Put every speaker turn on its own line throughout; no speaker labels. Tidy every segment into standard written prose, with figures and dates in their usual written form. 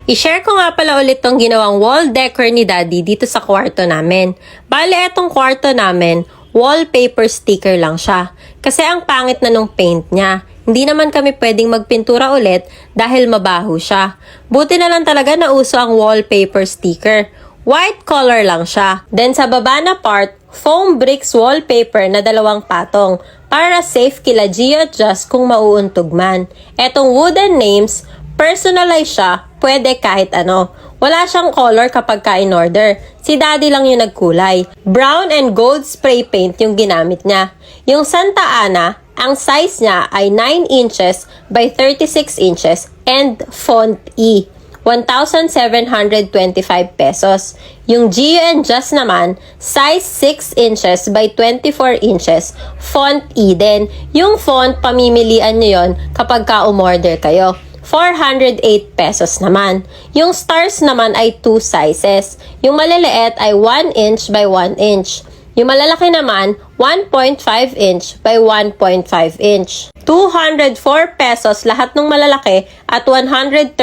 I-share ko nga pala ulit tong ginawang wall decor ni Daddy dito sa kwarto namin. Bale, etong kwarto namin, wallpaper sticker lang siya. Kasi ang pangit na nung paint niya. Hindi naman kami pwedeng magpintura ulit dahil mabaho siya. Buti na lang talaga na uso ang wallpaper sticker. White color lang siya. Then sa baba na part, foam bricks wallpaper na 2 patong para safe kila Gio at Just kung mauuntog man. Etong wooden names, personalize siya, pwede kahit ano. Wala siyang color kapag ka-in-order. Si Daddy lang yung nagkulay. Brown and gold spray paint yung ginamit niya. Yung Santa Ana, ang size niya ay 9 inches by 36 inches and font E. 1,725 pesos. Yung Gio and Just naman, size 6 inches by 24 inches, font E din. Yung font, pamimilian nyo yon kapag ka-umorder kayo. 408 pesos naman. Yung stars naman ay 2 sizes. Yung maliliit ay 1 inch by 1 inch. Yung malalaki naman, 1.5 inch by 1.5 inch. 204 pesos lahat ng malalaki at 136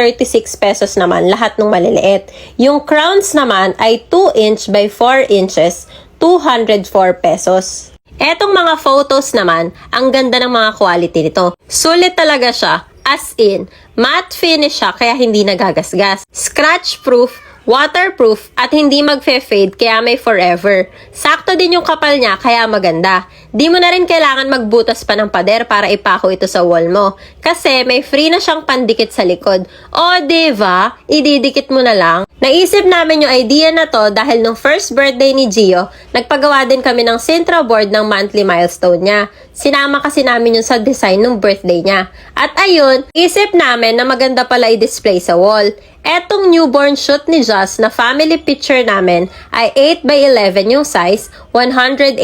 pesos naman lahat ng maliliit. Yung crowns naman ay 2 inch by 4 inches, 204 pesos. Etong mga photos naman, ang ganda ng mga quality nito. Sulit talaga siya. As in, matte finish siya kaya hindi nagagasgas. Scratch proof, waterproof, at hindi magfe-fade kaya may forever. Sakto din yung kapal niya kaya maganda. Di mo na rin kailangan magbutas pa ng pader para ipako ito sa wall mo. Kasi may free na siyang pandikit sa likod. O diba, ididikit mo na lang. Naisip namin yung idea na to dahil nung first birthday ni Gio, nagpagawa din kami ng Sintra board ng monthly milestone niya. Sinama kasi namin yun sa design ng birthday niya. At ayun, isip namin na maganda pala i-display sa wall. Etong newborn shoot ni Just na family picture namin ay 8 by 11 yung size, 189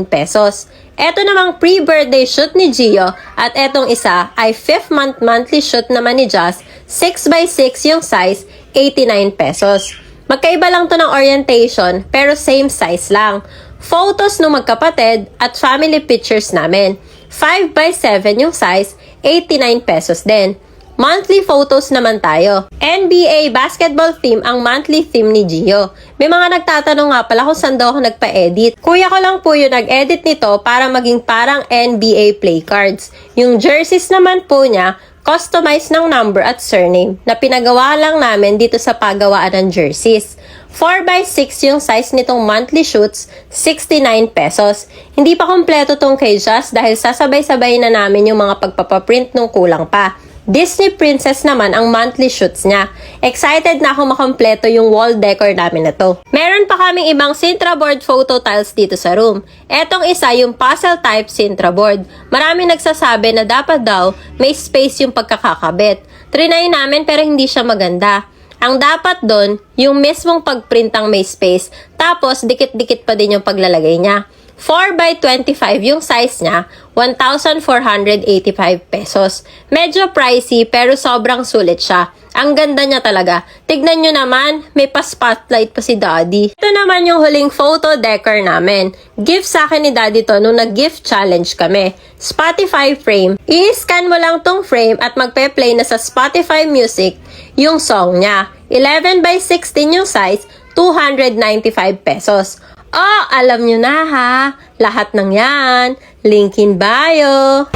pesos. Eto namang pre-birthday shoot ni Gio at etong isa ay 5th month monthly shoot naman ni Just, 6 by 6 yung size, 89 pesos. Magkaiba lang to ng orientation pero same size lang. Photos ng magkapatid at family pictures namin. 5 by 7 yung size, 89 pesos din. Monthly photos naman tayo. NBA basketball theme ang monthly theme ni Gio. May mga nagtatanong nga pala kung saan daw ako nagpa-edit. Kuya ko lang po yung nag-edit nito para maging parang NBA play cards. Yung jerseys naman po niya, customized ng number at surname na pinagawa lang namin dito sa pagawaan ng jerseys. 4 by 6 yung size nitong monthly shoots, 69 pesos. Hindi pa kompleto tong kay Just dahil sasabay-sabay na namin yung mga pagpapaprint nung kulang pa. Disney Princess naman ang monthly shoots niya. Excited na ako makompleto yung wall decor namin na to. Meron pa kaming ibang Sintra board photo tiles dito sa room. Etong isa yung puzzle type Sintra board. Maraming nagsasabi na dapat daw may space yung pagkakakabit. Trinay namin pero hindi siya maganda. Ang dapat doon, yung mismong pagprintang may space, tapos dikit-dikit pa din yung paglalagay niya. 4 by 25 yung size niya, 1,485 pesos. Medyo pricey pero sobrang sulit siya. Ang ganda niya talaga. Tignan nyo naman, may pa-spotlight pa si Daddy. Ito naman yung huling photo decor namin. Gift sa akin ni Daddy to nung nag-gift challenge kami. Spotify frame. I-scan mo lang tong frame at magpe-play na sa Spotify Music yung song niya. 11 by 16 yung size, 295 pesos. Oh, alam nyo na ha. Lahat ng yan. Link in bio.